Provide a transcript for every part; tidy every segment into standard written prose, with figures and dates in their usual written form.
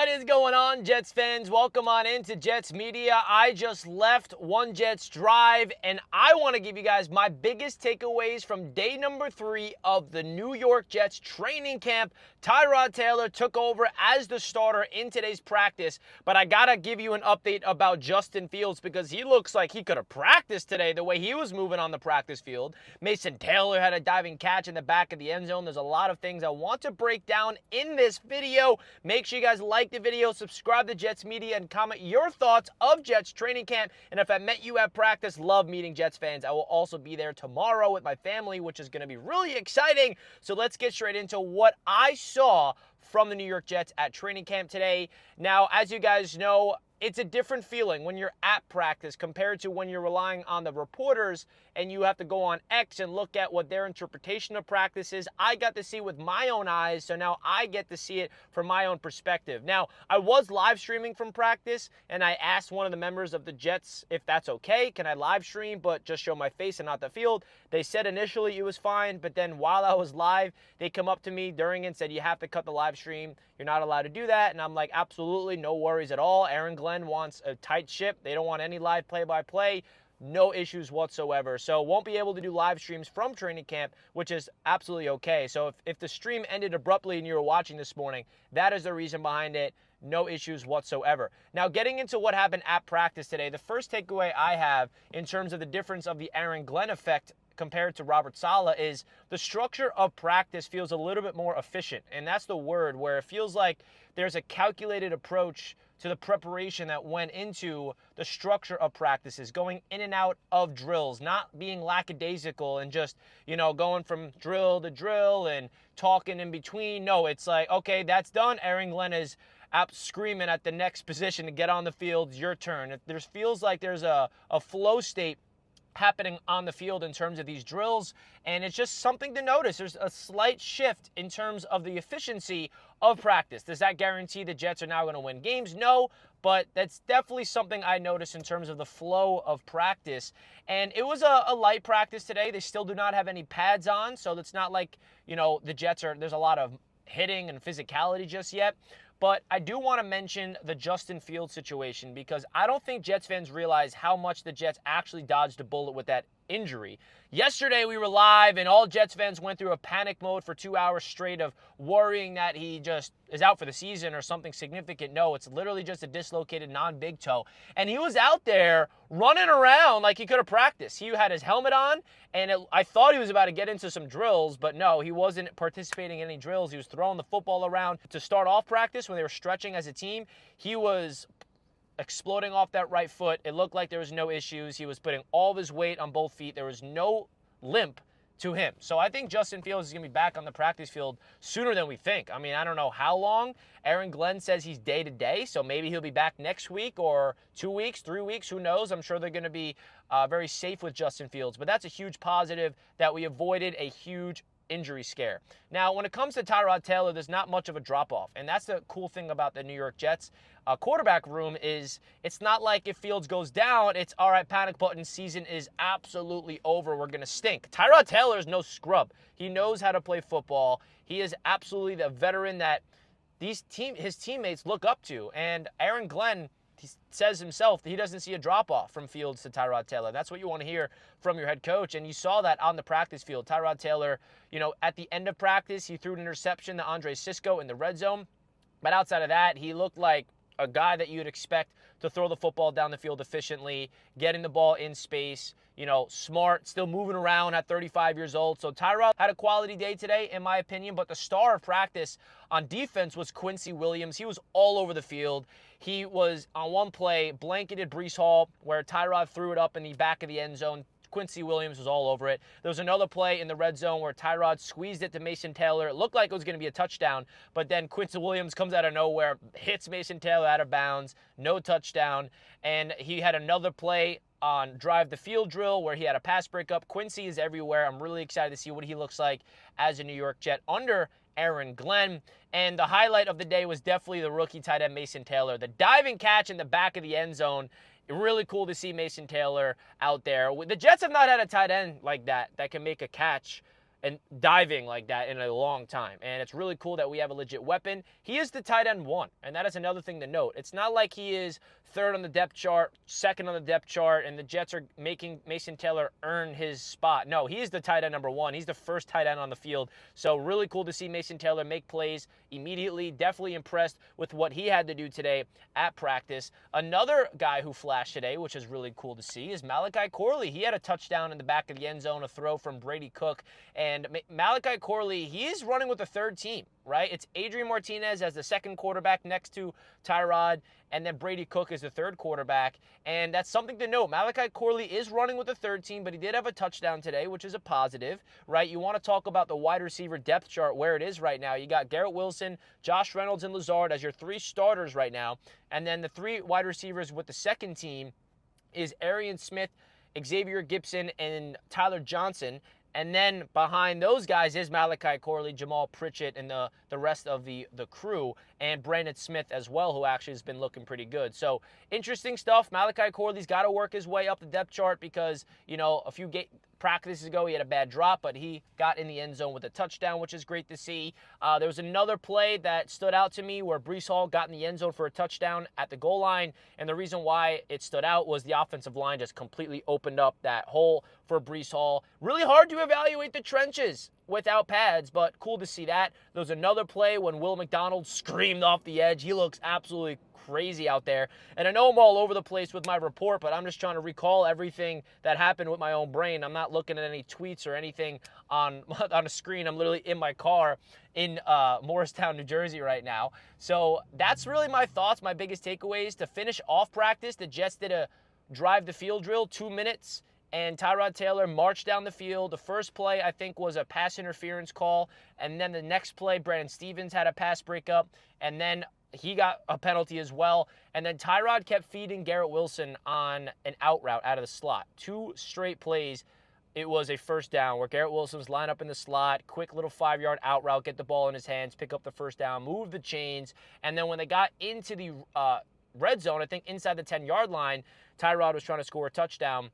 What is going on, Jets fans? Welcome on into Jets Media. I just left One Jets Drive, and I want to give you guys my biggest takeaways from day number 3 of the New York Jets training camp. Tyrod Taylor took over as the starter in today's practice, but I got to give you an update about Justin Fields because he looks like he could have practiced today the way he was moving on the practice field. Mason Taylor had a diving catch in the back of the end zone. There's a lot of things I want to break down in this video. Make sure you guys like the video, subscribe to Jets Media, and comment your thoughts of Jets training camp. And if I met you at practice, love meeting Jets fans. I will also be there tomorrow with my family, which is going to be really exciting. So let's get straight into what I saw from the New York Jets at training camp today. Now, as you guys know, it's a different feeling when you're at practice compared to when you're relying on the reporters and you have to go on X and look at what their interpretation of practice is. I got to see with my own eyes, so now I get to see it from my own perspective. Now, I was live streaming from practice, and I asked one of the members of the Jets if that's okay. Can I live stream but just show my face and not the field? They said initially it was fine, but then while I was live, they come up to me during and said, you have to cut the live stream. You're not allowed to do that. And I'm like, absolutely, no worries at all. Aaron Glenn wants a tight ship. They don't want any live play-by-play. No issues whatsoever. So won't be able to do live streams from training camp, which is absolutely okay. So if the stream ended abruptly and you were watching this morning, that is the reason behind it. No issues whatsoever. Now, getting into what happened at practice today, the first takeaway I have in terms of the difference of the Aaron Glenn effect compared to Robert Saleh is the structure of practice feels a little bit more efficient. And that's the word, where it feels like there's a calculated approach to the preparation that went into the structure of practices, going in and out of drills, not being lackadaisical and just, going from drill to drill and talking in between. No, it's like, okay, that's done. Aaron Glenn is screaming at the next position to get on the field. It's your turn. There feels like there's a flow state happening on the field in terms of these drills, and it's just something to notice. There's a slight shift in terms of the efficiency of practice. Does that guarantee the Jets are now going to win games? No, but that's definitely something I noticed in terms of the flow of practice. And it was a light practice today. They still do not have any pads on, so it's not like, the Jets there's a lot of hitting and physicality just yet. But I do want to mention the Justin Fields situation because I don't think Jets fans realize how much the Jets actually dodged a bullet with that injury. Yesterday we were live and all Jets fans went through a panic mode for 2 hours straight of worrying that he just is out for the season or something significant. No, it's literally just a dislocated non-big toe. And he was out there running around like he could have practiced. He had his helmet on, and I thought he was about to get into some drills, but no, he wasn't participating in any drills. He was throwing the football around to start off practice when they were stretching as a team. He was exploding off that right foot. It looked like there was no issues. He was putting all of his weight on both feet. There was no limp to him. So I think Justin Fields is going to be back on the practice field sooner than we think. I mean, I don't know how long. Aaron Glenn says he's day-to-day, so maybe he'll be back next week or 2 weeks, 3 weeks, who knows. I'm sure they're going to be very safe with Justin Fields. But that's a huge positive that we avoided a huge injury scare. Now, when it comes to Tyrod Taylor, there's not much of a drop-off, and that's the cool thing about the New York Jets quarterback room is it's not like if Fields goes down, it's all right, panic button, season is absolutely over, we're going to stink. Tyrod Taylor is no scrub. He knows how to play football. He is absolutely the veteran that his teammates look up to, and Aaron Glenn, he says himself that he doesn't see a drop-off from Fields to Tyrod Taylor. That's what you want to hear from your head coach, and you saw that on the practice field. Tyrod Taylor, at the end of practice, he threw an interception to Andre Sisco in the red zone, but outside of that, he looked like a guy that you'd expect to throw the football down the field efficiently, getting the ball in space, smart, still moving around at 35 years old. So Tyrod had a quality day today, in my opinion, but the star of practice on defense was Quincy Williams. He was all over the field. He was, on one play, blanketed Bree Hall, where Tyrod threw it up in the back of the end zone. Quincy Williams was all over it. There was another play in the red zone where Tyrod squeezed it to Mason Taylor. It looked like it was going to be a touchdown, but then Quincy Williams comes out of nowhere, hits Mason Taylor out of bounds, no touchdown. And he had another play on drive the field drill where he had a pass breakup. Quincy is everywhere. I'm really excited to see what he looks like as a New York Jet under Aaron Glenn. And the highlight of the day was definitely the rookie tight end Mason Taylor. The diving catch in the back of the end zone. Really cool to see Mason Taylor out there. The Jets have not had a tight end like that can make a catch and diving like that in a long time. And it's really cool that we have a legit weapon. He is the tight end 1, and that is another thing to note. It's not like he is 3rd on the depth chart, 2nd on the depth chart, and the Jets are making Mason Taylor earn his spot. No, he is the tight end number 1. He's the first tight end on the field. So really cool to see Mason Taylor make plays immediately. Definitely impressed with what he had to do today at practice. Another guy who flashed today, which is really cool to see, is Malachi Corley. He had a touchdown in the back of the end zone, a throw from Brady Cook. And Malachi Corley, he is running with the 3rd team, right? It's Adrian Martinez as the 2nd quarterback next to Tyrod, and then Brady Cook is the 3rd quarterback. And that's something to note. Malachi Corley is running with the 3rd team, but he did have a touchdown today, which is a positive, right? You want to talk about the wide receiver depth chart where it is right now. You got Garrett Wilson, Josh Reynolds, and Lazard as your 3 starters right now. And then the 3 wide receivers with the 2nd team is Arian Smith, Xavier Gibson, and Tyler Johnson. And then behind those guys is Malachi Corley, Jamal Pritchett, and the rest of the crew, and Brandon Smith as well, who actually has been looking pretty good. So interesting stuff. Malachi Corley's got to work his way up the depth chart because, you know, a few practices ago he had a bad drop, but he got in the end zone with a touchdown, which is great to see. There was another play that stood out to me where Bree Hall got in the end zone for a touchdown at the goal line, and the reason why it stood out was the offensive line just completely opened up that hole for Bree Hall. Really hard to evaluate the trenches without pads, but cool to see that. There was another play when Will McDonald screamed off the edge. He looks absolutely crazy out there. And I know I'm all over the place with my report, but I'm just trying to recall everything that happened with my own brain. I'm not looking at any tweets or anything on a screen. I'm literally in my car in Morristown, New Jersey right now. So that's really my thoughts, my biggest takeaways. To finish off practice, the Jets did a drive the field drill, 2 minutes, and Tyrod Taylor marched down the field. The first play, I think, was a pass interference call, and then the next play, Brandon Stevens had a pass breakup, and then he got a penalty as well. And then Tyrod kept feeding Garrett Wilson on an out route out of the slot. 2 straight plays, it was a first down where Garrett Wilson was lined up in the slot, quick little 5-yard out route, get the ball in his hands, pick up the first down, move the chains. And then when they got into the red zone, I think inside the 10-yard line, Tyrod was trying to score a touchdown.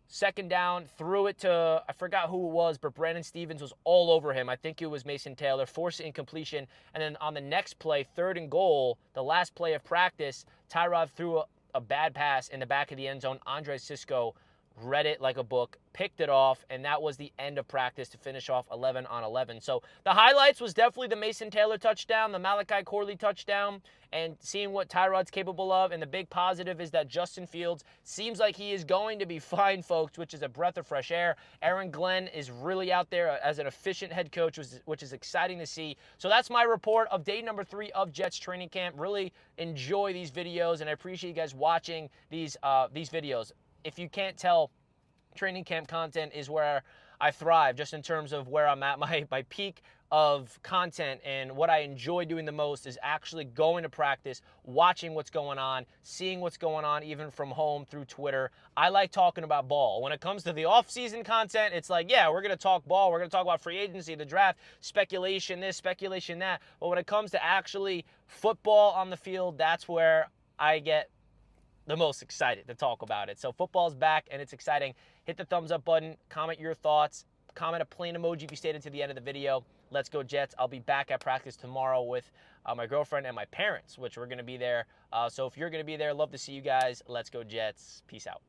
Second down, threw it to, I forgot who it was, but Brandon Stevens was all over him. I think it was Mason Taylor, forced incompletion. And then on the next play, 3rd and goal, the last play of practice, Tyrod threw a bad pass in the back of the end zone. Andre Sisco read it like a book, picked it off, and that was the end of practice to finish off 11 on 11. So the highlights was definitely the Mason Taylor touchdown, the Malachi Corley touchdown, and seeing what Tyrod's capable of. And the big positive is that Justin Fields seems like he is going to be fine, folks, which is a breath of fresh air. Aaron Glenn is really out there as an efficient head coach, which is exciting to see. So that's my report of day number 3 of Jets training camp. Really enjoy these videos, and I appreciate you guys watching these videos. If you can't tell, training camp content is where I thrive, just in terms of where I'm at my peak of content, and what I enjoy doing the most is actually going to practice, watching what's going on, seeing what's going on even from home through Twitter. I like talking about ball. When it comes to the off-season content, it's like, yeah, we're going to talk ball. We're going to talk about free agency, the draft, speculation this, speculation that. But when it comes to actually football on the field, that's where I get the most excited to talk about it. So football's back, and it's exciting. Hit the thumbs up button, comment your thoughts, comment a plain emoji if you stayed until the end of the video. Let's go Jets. I'll be back at practice tomorrow with my girlfriend and my parents, which we're going to be there. So if you're going to be there, love to see you guys. Let's go Jets. Peace out.